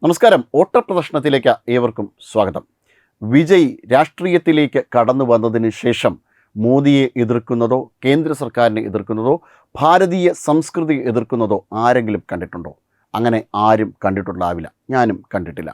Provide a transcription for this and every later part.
നമസ്കാരം. ഓട്ടപ്രദർശനത്തിലേക്ക് ഏവർക്കും സ്വാഗതം. വിജയ് രാഷ്ട്രീയത്തിലേക്ക് കടന്നു വന്നതിന് ശേഷം മോദിയെ എതിർക്കുന്നതോ കേന്ദ്ര സർക്കാരിനെ എതിർക്കുന്നതോ ഭാരതീയ സംസ്കൃതി എതിർക്കുന്നതോ ആരെങ്കിലും കണ്ടിട്ടുണ്ടോ? അങ്ങനെ ആരും കണ്ടിട്ടുണ്ടാവില്ല, ഞാനും കണ്ടിട്ടില്ല.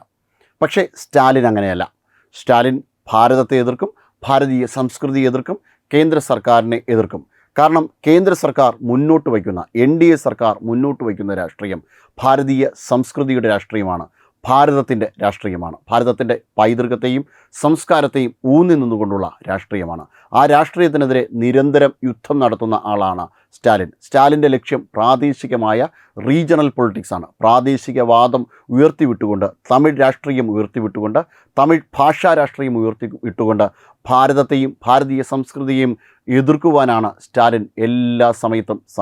പക്ഷേ സ്റ്റാലിൻ അങ്ങനെയല്ല. സ്റ്റാലിൻ ഭാരതത്തെ എതിർക്കും, ഭാരതീയ സംസ്കൃതി എതിർക്കും, കേന്ദ്ര സർക്കാരിനെ എതിർക്കും. കാരണം കേന്ദ്ര സർക്കാർ മുന്നോട്ട് വയ്ക്കുന്ന NDA സർക്കാർ മുന്നോട്ട് വയ്ക്കുന്ന രാഷ്ട്രീയം ഭാരതീയ സംസ്കൃതിയുടെ രാഷ്ട്രീയമാണ്, ഭാരതത്തിൻ്റെ രാഷ്ട്രീയമാണ്, ഭാരതത്തിൻ്റെ പൈതൃകത്തെയും സംസ്കാരത്തെയും ഊന്നി നിന്നുകൊണ്ടുള്ള രാഷ്ട്രീയമാണ്. ആ രാഷ്ട്രീയത്തിനെതിരെ നിരന്തരം യുദ്ധം നടത്തുന്ന ആളാണ് സ്റ്റാലിൻ. സ്റ്റാലിൻ്റെ ലക്ഷ്യം പ്രാദേശികമായ റീജിയണൽ പൊളിറ്റിക്സാണ്. പ്രാദേശികവാദം ഉയർത്തിവിട്ടുകൊണ്ട്, തമിഴ് രാഷ്ട്രീയം ഉയർത്തിവിട്ടുകൊണ്ട്, തമിഴ് ഭാഷാ രാഷ്ട്രീയം ഉയർത്തിവിട്ടുകൊണ്ട് ഭാരതത്തെയും ഭാരതീയ സംസ്കൃതിയെയും എതിർക്കുവാനാണ് സ്റ്റാലിൻ എല്ലാ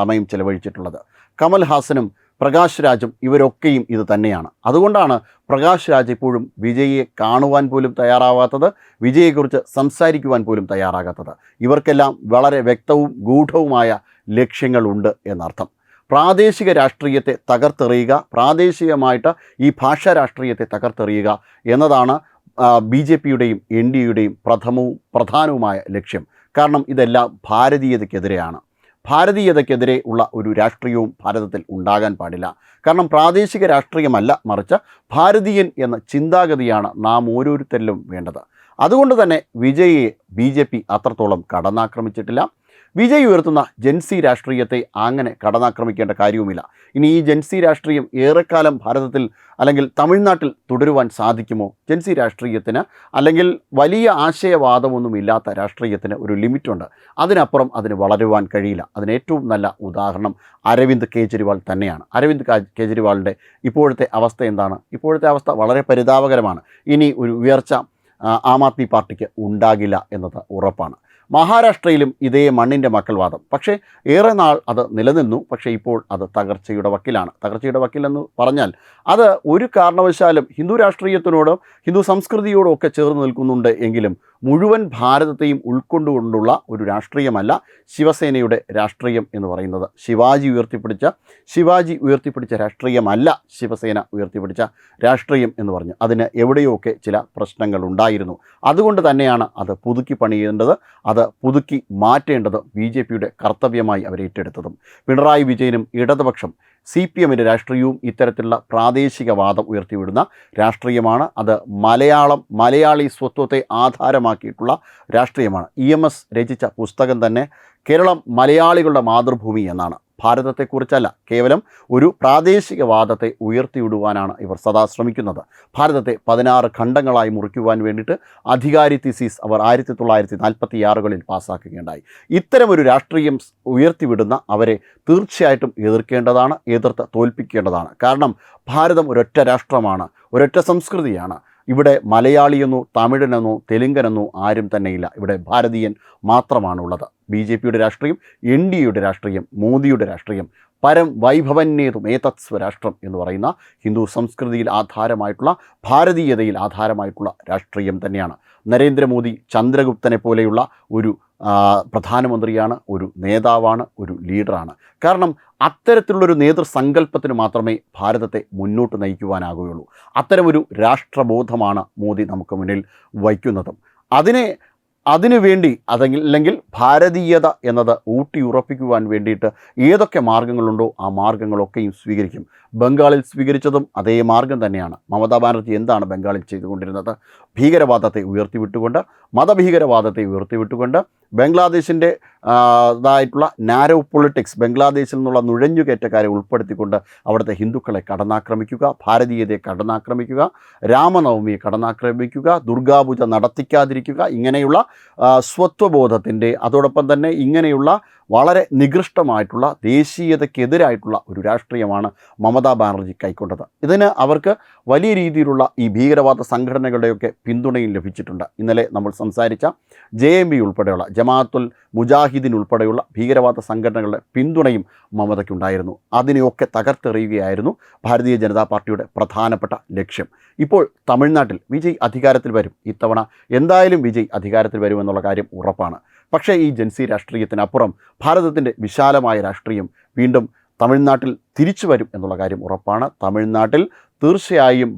സമയം ചെലവഴിച്ചിട്ടുള്ളത്. കമൽഹാസനും പ്രകാശ് രാജും ഇവരൊക്കെയും ഇത് തന്നെയാണ്. അതുകൊണ്ടാണ് പ്രകാശ് രാജ് ഇപ്പോഴും വിജയെ കാണുവാൻ പോലും തയ്യാറാവാത്തത്, വിജയെക്കുറിച്ച് സംസാരിക്കുവാൻ പോലും തയ്യാറാകാത്തത്. ഇവർക്കെല്ലാം വളരെ വ്യക്തവും ഗൂഢവുമായ ലക്ഷ്യങ്ങളുണ്ട് എന്നർത്ഥം. പ്രാദേശിക രാഷ്ട്രീയത്തെ തകർത്തെറിയുക, പ്രാദേശികമായിട്ട് ഈ ഭാഷാ രാഷ്ട്രീയത്തെ തകർത്തെറിയുക എന്നതാണ് BJPയുടെയും NDAയുടെയും പ്രധാനവുമായ ലക്ഷ്യം. കാരണം ഇതെല്ലാം ഭാരതീയതയ്ക്കെതിരെയാണ്. ഭാരതീയതയ്ക്കെതിരെ ഉള്ള ഒരു രാഷ്ട്രീയവും ഭാരതത്തിൽ ഉണ്ടാകാൻ പാടില്ല. കാരണം പ്രാദേശിക രാഷ്ട്രീയമല്ല, മറിച്ച് ഭാരതീയൻ എന്ന ചിന്താഗതിയാണ് നാം ഓരോരുത്തരിലും വേണ്ടത്. അതുകൊണ്ട് തന്നെ വിജയെ BJP അത്രത്തോളം കടന്നാക്രമിച്ചിട്ടില്ല. വിജയ് ഉയർത്തുന്ന ജൻസി രാഷ്ട്രീയത്തെ അങ്ങനെ കടന്നാക്രമിക്കേണ്ട കാര്യവുമില്ല. ഇനി ഈ ജൻസി രാഷ്ട്രീയം ഏറെക്കാലം ഭാരതത്തിൽ അല്ലെങ്കിൽ തമിഴ്നാട്ടിൽ തുടരുവാൻ സാധിക്കുമോ? ജൻസി രാഷ്ട്രീയത്തിന് അല്ലെങ്കിൽ വലിയ ആശയവാദമൊന്നുമില്ലാത്ത രാഷ്ട്രീയത്തിന് ഒരു ലിമിറ്റുണ്ട്. അതിനപ്പുറം അതിന് വളരുവാൻ കഴിയില്ല. അതിന് ഏറ്റവും നല്ല ഉദാഹരണം അരവിന്ദ് കെജ്രിവാൾ തന്നെയാണ്. അരവിന്ദ് കെജ്രിവാളിൻ്റെ ഇപ്പോഴത്തെ അവസ്ഥ എന്താണ്? ഇപ്പോഴത്തെ അവസ്ഥ വളരെ പരിതാപകരമാണ്. ഇനി ഒരു ഉയർച്ച ആം ആദ്മി പാർട്ടിക്ക് ഉണ്ടാകില്ല എന്നത് ഉറപ്പാണ്. മഹാരാഷ്ട്രയിലും ഇതേ മണ്ണിൻ്റെ മക്കൾ വാദം. പക്ഷേ ഏറെ നാൾ അത് നിലനിന്നു. പക്ഷേ ഇപ്പോൾ അത് തകർച്ചയുടെ വക്കിലാണ്. തകർച്ചയുടെ വക്കിലെന്ന് പറഞ്ഞാൽ അത് ഒരു കാരണവശാലും ഹിന്ദു രാഷ്ട്രീയത്തിനോടും ഹിന്ദു സംസ്കൃതിയോടും ഒക്കെ ചേർന്ന് നിൽക്കുന്നുണ്ട് എങ്കിലും മുഴുവൻ ഭാരതത്തെയും ഉൾക്കൊണ്ടുകൊണ്ടുള്ള ഒരു രാഷ്ട്രീയമല്ല ശിവസേനയുടെ രാഷ്ട്രീയം എന്ന് പറയുന്നത്. ശിവാജി ഉയർത്തിപ്പിടിച്ച രാഷ്ട്രീയമല്ല ശിവസേന ഉയർത്തിപ്പിടിച്ച രാഷ്ട്രീയം എന്ന് പറഞ്ഞു. അതിന് എവിടെയൊക്കെ ചില പ്രശ്നങ്ങൾ ഉണ്ടായിരുന്നു. അതുകൊണ്ട് തന്നെയാണ് അത് പുതുക്കി പണിയേണ്ടത്, അത് പുതുക്കി മാറ്റേണ്ടത് BJPയുടെ കർത്തവ്യമായി അവരേറ്റെടുത്തതും. പിണറായി വിജയനും ഇടതുപക്ഷം CPMൻ്റെ രാഷ്ട്രീയവും ഇത്തരത്തിലുള്ള പ്രാദേശികവാദം ഉയർത്തിവിടുന്ന രാഷ്ട്രീയമാണ്. അത് മലയാളി സ്വത്വത്തെ ആധാരമാക്കിയിട്ടുള്ള രാഷ്ട്രീയമാണ്. EMS രചിച്ച പുസ്തകം തന്നെ കേരളം മലയാളികളുടെ മാതൃഭൂമി എന്നാണ്. ഭാരതത്തെക്കുറിച്ചല്ല, കേവലം ഒരു പ്രാദേശികവാദത്തെ ഉയർത്തിവിടുവാനാണ് ഇവർ സദാ ശ്രമിക്കുന്നത്. ഭാരതത്തെ 16 ഖണ്ഡങ്ങളായി മുറിക്കുവാൻ വേണ്ടിയിട്ട് അധികാരി തീസിസ് അവർ 1946 പാസ്സാക്കുകയുണ്ടായി. ഇത്തരമൊരു രാഷ്ട്രീയം ഉയർത്തിവിടുന്ന അവരെ തീർച്ചയായിട്ടും എതിർക്കേണ്ടതാണ്, എതിർത്ത് തോൽപ്പിക്കേണ്ടതാണ്. കാരണം ഭാരതം ഒരൊറ്റ രാഷ്ട്രമാണ്, ഒരൊറ്റ സംസ്കൃതിയാണ്. ഇവിടെ മലയാളിയെന്നോ തമിഴനെന്നോ തെലുങ്കനെന്നോ ആരും തന്നെയില്ല. ഇവിടെ ഭാരതീയൻ മാത്രമാണുള്ളത്. BJPയുടെ രാഷ്ട്രീയം, NDAയുടെ രാഷ്ട്രീയം, മോദിയുടെ രാഷ്ട്രീയം പരം വൈഭവന്യേതും ഏതത് സ്വരാഷ്ട്രം എന്ന് പറയുന്ന ഹിന്ദു സംസ്കൃതിയിൽ ആധാരമായിട്ടുള്ള, ഭാരതീയതയിൽ ആധാരമായിട്ടുള്ള രാഷ്ട്രീയം തന്നെയാണ്. നരേന്ദ്രമോദി ചന്ദ്രഗുപ്തനെ പോലെയുള്ള ഒരു പ്രധാനമന്ത്രിയാണ്, ഒരു നേതാവാണ്, ഒരു ലീഡറാണ്. കാരണം അത്തരത്തിലുള്ളൊരു നേതൃസങ്കല്പത്തിന് മാത്രമേ ഭാരതത്തെ മുന്നോട്ട് നയിക്കുവാനാകുകയുള്ളൂ. അത്തരമൊരു രാഷ്ട്രബോധമാണ് മോദി നമുക്ക് മുന്നിൽ വയ്ക്കുന്നതും. അതിനുവേണ്ടി അല്ലെങ്കിൽ ഭാരതീയത എന്നത് ഊട്ടിയുറപ്പിക്കുവാൻ വേണ്ടിയിട്ട് ഏതൊക്കെ മാർഗങ്ങളുണ്ടോ ആ മാർഗങ്ങളൊക്കെയും സ്വീകരിക്കും. ബംഗാളിൽ സ്വീകരിച്ചതും അതേ മാർഗം തന്നെയാണ്. മമതാ ബാനർജി എന്താണ് ബംഗാളിൽ ചെയ്തുകൊണ്ടിരുന്നത്? ഭീകരവാദത്തെ ഉയർത്തിവിട്ടുകൊണ്ട്, മതഭീകരവാദത്തെ ഉയർത്തിവിട്ടുകൊണ്ട്, ബംഗ്ലാദേശിൻ്റെ ഇതായിട്ടുള്ള നാരോ പൊളിറ്റിക്സ്, ബംഗ്ലാദേശിൽ നിന്നുള്ള നുഴഞ്ഞുകയറ്റക്കാരെ ഉൾപ്പെടുത്തിക്കൊണ്ട് അവിടുത്തെ ഹിന്ദുക്കളെ കടന്നാക്രമിക്കുക, ഭാരതീയതയെ കടന്നാക്രമിക്കുക, രാമനവമിയെ കടന്നാക്രമിക്കുക, ദുർഗാപൂജ നടത്തിക്കാതിരിക്കുക, ഇങ്ങനെയുള്ള സ്വത്വബോധത്തിൻ്റെ, അതോടൊപ്പം തന്നെ ഇങ്ങനെയുള്ള വളരെ നികൃഷ്ടമായിട്ടുള്ള ദേശീയതയ്ക്കെതിരായിട്ടുള്ള ഒരു രാഷ്ട്രീയമാണ് മമതാ ബാനർജി കൈക്കൊണ്ടത്. ഇതിന് അവർക്ക് വലിയ രീതിയിലുള്ള ഈ ഭീകരവാദ സംഘടനകളുടെയൊക്കെ പിന്തുണയും ലഭിച്ചിട്ടുണ്ട്. ഇന്നലെ നമ്മൾ സംസാരിച്ച JMB ഉൾപ്പെടെയുള്ള ജമാഅത്തുൽ മുജാഹിദീൻ ഉൾപ്പെടെയുള്ള ഭീകരവാദ സംഘടനകളുടെ പിന്തുണയും മമതയ്ക്കുണ്ടായിരുന്നു. അതിനെയൊക്കെ തകർത്തെറിയുകയായിരുന്നു ഭാരതീയ ജനതാ പാർട്ടിയുടെ പ്രധാനപ്പെട്ട ലക്ഷ്യം. ഇപ്പോൾ തമിഴ്നാട്ടിൽ വിജയ് അധികാരത്തിൽ വരും. ഇത്തവണ എന്തായാലും വിജയ് അധികാരത്തിൽ വരുമെന്നുള്ള കാര്യം ഉറപ്പാണ്. പക്ഷേ ഈ ജൻസി രാഷ്ട്രീയത്തിനപ്പുറം ഭാരതത്തിൻ്റെ വിശാലമായ രാഷ്ട്രീയം വീണ്ടും തമിഴ്നാട്ടിൽ തിരിച്ചു വരും എന്നുള്ള കാര്യം ഉറപ്പാണ്. തമിഴ്നാട്ടിൽ തീർച്ചയായും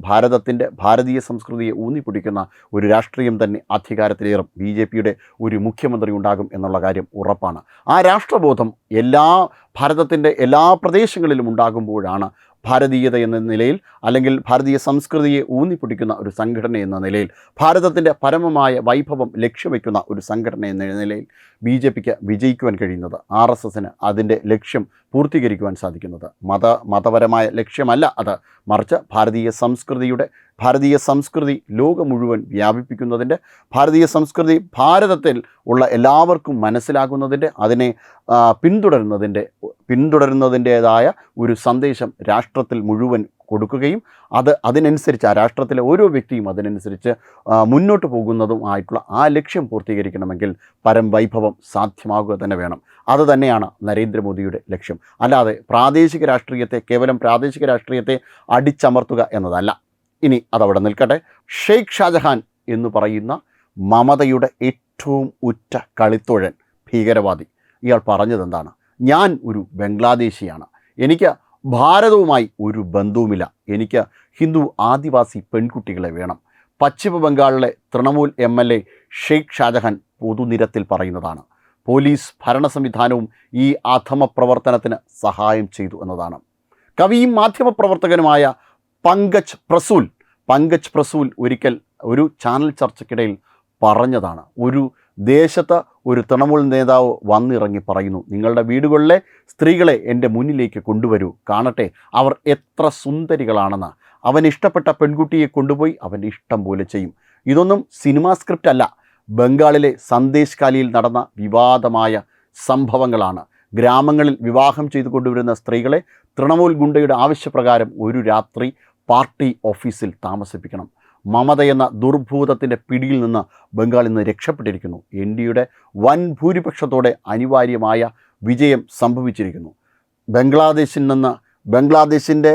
ഭാരതീയ സംസ്കൃതിയെ ഊന്നിപ്പിടിക്കുന്ന ഒരു രാഷ്ട്രീയം തന്നെ അധികാരത്തിലേറും. BJPയുടെ ഒരു മുഖ്യമന്ത്രി ഉണ്ടാകും എന്നുള്ള കാര്യം ഉറപ്പാണ്. ആ രാഷ്ട്രബോധം ഭാരതത്തിൻ്റെ എല്ലാ പ്രദേശങ്ങളിലും ഉണ്ടാകുമ്പോഴാണ് ഭാരതീയത എന്ന നിലയിൽ, അല്ലെങ്കിൽ ഭാരതീയ സംസ്കൃതിയെ ഊന്നിപ്പിടിക്കുന്ന ഒരു സംഘടന എന്ന നിലയിൽ, ഭാരതത്തിൻ്റെ പരമമായ വൈഭവം ലക്ഷ്യം വയ്ക്കുന്ന ഒരു സംഘടന എന്ന നിലയിൽ BJPക്ക് വിജയിക്കുവാൻ കഴിയുന്നത്. RSSന് അതിൻ്റെ ലക്ഷ്യം പൂർത്തീകരിക്കുവാൻ സാധിക്കുന്നത്. മതപരമായ ലക്ഷ്യമല്ല അത്, മറിച്ച് ഭാരതീയ സംസ്കൃതി ലോകം മുഴുവൻ വ്യാപിപ്പിക്കുന്നതിൻ്റെ, ഭാരതീയ സംസ്കൃതി ഭാരതത്തിൽ ഉള്ള എല്ലാവർക്കും മനസ്സിലാകുന്നതിൻ്റെ, അതിനെ പിന്തുടരുന്നതിൻ്റേതായ ഒരു സന്ദേശം രാഷ്ട്രത്തിൽ മുഴുവൻ കൊടുക്കുകയും അതിനനുസരിച്ച് ആ രാഷ്ട്രത്തിലെ ഓരോ വ്യക്തിയും അതിനനുസരിച്ച് മുന്നോട്ട് പോകുന്നതുമായിട്ടുള്ള ആ ലക്ഷ്യം പൂർത്തീകരിക്കണമെങ്കിൽ പരംവൈഭവം സാധ്യമാകുക തന്നെ വേണം. അത് തന്നെയാണ് നരേന്ദ്രമോദിയുടെ ലക്ഷ്യം. അല്ലാതെ കേവലം പ്രാദേശിക രാഷ്ട്രീയത്തെ അടിച്ചമർത്തുക എന്നതല്ല. ഇനി അതവിടെ നിൽക്കട്ടെ. ഷെയ്ഖ് ഷാജഹാൻ എന്ന് പറയുന്ന മമതയുടെ ഏറ്റവും ഉറ്റ കളിത്തോഴൻ, ഭീകരവാദി, ഇയാൾ പറഞ്ഞതെന്താണ്? ഞാൻ ഒരു ബംഗ്ലാദേശിയാണ്, എനിക്ക് ഭാരതവുമായി ഒരു ബന്ധവുമില്ല, എനിക്ക് ഹിന്ദു ആദിവാസി പെൺകുട്ടികളെ വേണം. പശ്ചിമ ബംഗാളിലെ തൃണമൂൽ MLA ഷെയ്ഖ് ഷാജഹാൻ പൊതുനിരത്തിൽ പറയുന്നതാണ്. പോലീസ് ഭരണ സംവിധാനവും ഈ അധമ പ്രവർത്തനത്തിന് സഹായം ചെയ്തു എന്നതാണ്. കവിയും മാധ്യമപ്രവർത്തകനുമായ പങ്കജ് പ്രസൂൽ ഒരിക്കൽ ഒരു ചാനൽ ചർച്ചയ്ക്കിടയിൽ പറഞ്ഞതാണ്. ഒരു ദേശത്ത് ഒരു തൃണമൂൽ നേതാവ് വന്നിറങ്ങി പറയുന്നു, നിങ്ങളുടെ വീടുകളിലെ സ്ത്രീകളെ എൻ്റെ മുന്നിലേക്ക് കൊണ്ടുവരൂ, കാണട്ടെ അവർ എത്ര സുന്ദരികളാണെന്ന്. അവൻ ഇഷ്ടപ്പെട്ട പെൺകുട്ടിയെ കൊണ്ടുപോയി അവൻ്റെ ഇഷ്ടം പോലെ ചെയ്യും. ഇതൊന്നും സിനിമാ സ്ക്രിപ്റ്റ് അല്ല, ബംഗാളിലെ സന്ദേശ് കാലിയിൽ നടന്ന വിവാദമായ സംഭവങ്ങളാണ്. ഗ്രാമങ്ങളിൽ വിവാഹം ചെയ്തു കൊണ്ടുവരുന്ന സ്ത്രീകളെ തൃണമൂൽ ഗുണ്ടയുടെ ആവശ്യപ്രകാരം ഒരു രാത്രി പാർട്ടി ഓഫീസിൽ താമസിപ്പിക്കണം. മമത എന്ന ദുർഭൂതത്തിൻ്റെ പിടിയിൽ നിന്ന് ബംഗാൾ ഇന്ന് രക്ഷപ്പെട്ടിരിക്കുന്നു. NDയുടെ വൻ ഭൂരിപക്ഷത്തോടെ അനിവാര്യമായ വിജയം സംഭവിച്ചിരിക്കുന്നു. ബംഗ്ലാദേശിൻ്റെ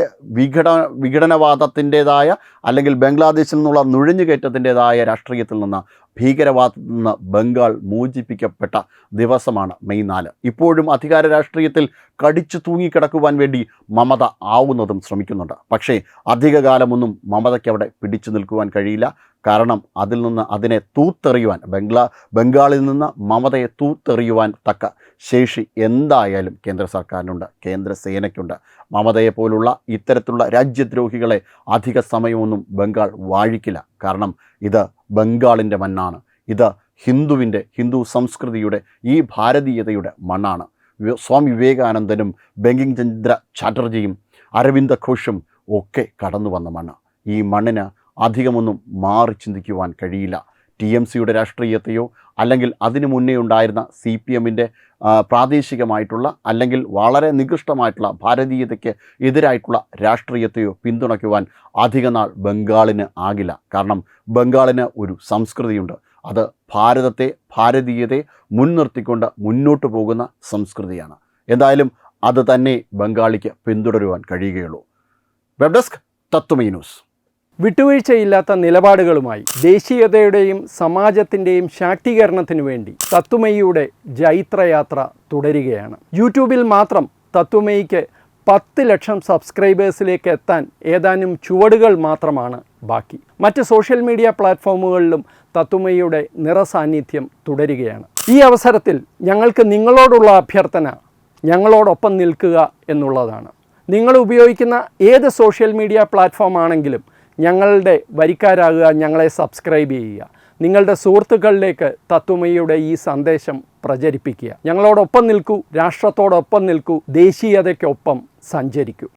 വിഘടനവാദത്തിൻ്റേതായ, അല്ലെങ്കിൽ ബംഗ്ലാദേശിൽ നിന്നുള്ള നുഴഞ്ഞുകയറ്റത്തിൻ്റേതായ രാഷ്ട്രീയത്തിൽ നിന്ന്, ഭീകരവാദത്തിൽ നിന്ന് ബംഗാൾ മോചിപ്പിക്കപ്പെട്ട ദിവസമാണ് മെയ് 4. ഇപ്പോഴും അധികാര രാഷ്ട്രീയത്തിൽ കടിച്ചു തൂങ്ങിക്കിടക്കുവാൻ വേണ്ടി മമത ആവുന്നതും ശ്രമിക്കുന്നുണ്ട്. പക്ഷേ അധികകാലമൊന്നും മമതയ്ക്ക് അവിടെ പിടിച്ചു നിൽക്കുവാൻ കഴിയില്ല. കാരണം അതിനെ തൂത്തെറിയുവാൻ, ബംഗാളിൽ നിന്ന് മമതയെ തൂത്തെറിയുവാൻ തക്ക ശേഷി എന്തായാലും കേന്ദ്ര സർക്കാരിനുണ്ട്, കേന്ദ്ര സേനയ്ക്കുണ്ട്. മമതയെപ്പോലുള്ള ഇത്തരത്തിലുള്ള രാജ്യദ്രോഹികളെ അധിക സമയമൊന്നും ബംഗാൾ വാഴിക്കില്ല. കാരണം ഇത് ബംഗാളിൻ്റെ മണ്ണാണ്, ഇത് ഹിന്ദു സംസ്കൃതിയുടെ, ഈ ഭാരതീയതയുടെ മണ്ണാണ്. സ്വാമി വിവേകാനന്ദനും ബങ്കിം ചന്ദ്ര ചാറ്റർജിയും അരവിന്ദ ഘോഷും ഒക്കെ കടന്നു വന്ന മണ്ണ്. ഈ മണ്ണിന് അധികമൊന്നും മാറി ചിന്തിക്കുവാൻ കഴിയില്ല. TMCയുടെ രാഷ്ട്രീയത്തെയോ, അല്ലെങ്കിൽ അതിനു മുന്നേ ഉണ്ടായിരുന്ന CPMൻ്റെ പ്രാദേശികമായിട്ടുള്ള, അല്ലെങ്കിൽ വളരെ നികൃഷ്ടമായിട്ടുള്ള ഭാരതീയതയ്ക്ക് എതിരായിട്ടുള്ള രാഷ്ട്രീയത്തെയോ പിന്തുണയ്ക്കുവാൻ അധികനാൾ ബംഗാളിന് ആകില്ല. കാരണം ബംഗാളിന് ഒരു സംസ്കൃതിയുണ്ട്. അത് ഭാരതീയതയെ മുൻനിർത്തിക്കൊണ്ട് മുന്നോട്ട് പോകുന്ന സംസ്കൃതിയാണ്. എന്തായാലും അത് തന്നെ ബംഗാളിക്ക് പിന്തുടരുവാൻ കഴിയുകയുള്ളൂ. വെബ് ഡെസ്ക് തത്വമൈ ന്യൂസ്. വിട്ടുവീഴ്ചയില്ലാത്ത നിലപാടുകളുമായി ദേശീയതയുടെയും സമാജത്തിൻ്റെയും ശാക്തീകരണത്തിനു വേണ്ടി തത്വമയിയുടെ ജൈത്രയാത്ര തുടരുകയാണ്. യൂട്യൂബിൽ മാത്രം തത്വമയിക്ക് 10 ലക്ഷം സബ്സ്ക്രൈബേഴ്സിലേക്ക് എത്താൻ ഏതാനും ചുവടുകൾ മാത്രമാണ് ബാക്കി. മറ്റ് സോഷ്യൽ മീഡിയ പ്ലാറ്റ്ഫോമുകളിലും തത്വമയിയുടെ നിറസാന്നിധ്യം തുടരുകയാണ്. ഈ അവസരത്തിൽ ഞങ്ങൾക്ക് നിങ്ങളോടുള്ള അഭ്യർത്ഥന, ഞങ്ങളോടൊപ്പം നിൽക്കുക എന്നുള്ളതാണ്. നിങ്ങൾ ഉപയോഗിക്കുന്ന ഏത് സോഷ്യൽ മീഡിയ പ്ലാറ്റ്ഫോം ആണെങ്കിലും ഞങ്ങളുടെ വരിക്കാരാകുക, ഞങ്ങളെ സബ്സ്ക്രൈബ് ചെയ്യുക, നിങ്ങളുടെ സുഹൃത്തുക്കളിലേക്ക് തത്വമയിയുടെ ഈ സന്ദേശം പ്രചരിപ്പിക്കുക. ഞങ്ങളോടൊപ്പം നിൽക്കൂ, രാഷ്ട്രത്തോടൊപ്പം നിൽക്കൂ, ദേശീയതയ്ക്കൊപ്പം സഞ്ചരിക്കൂ.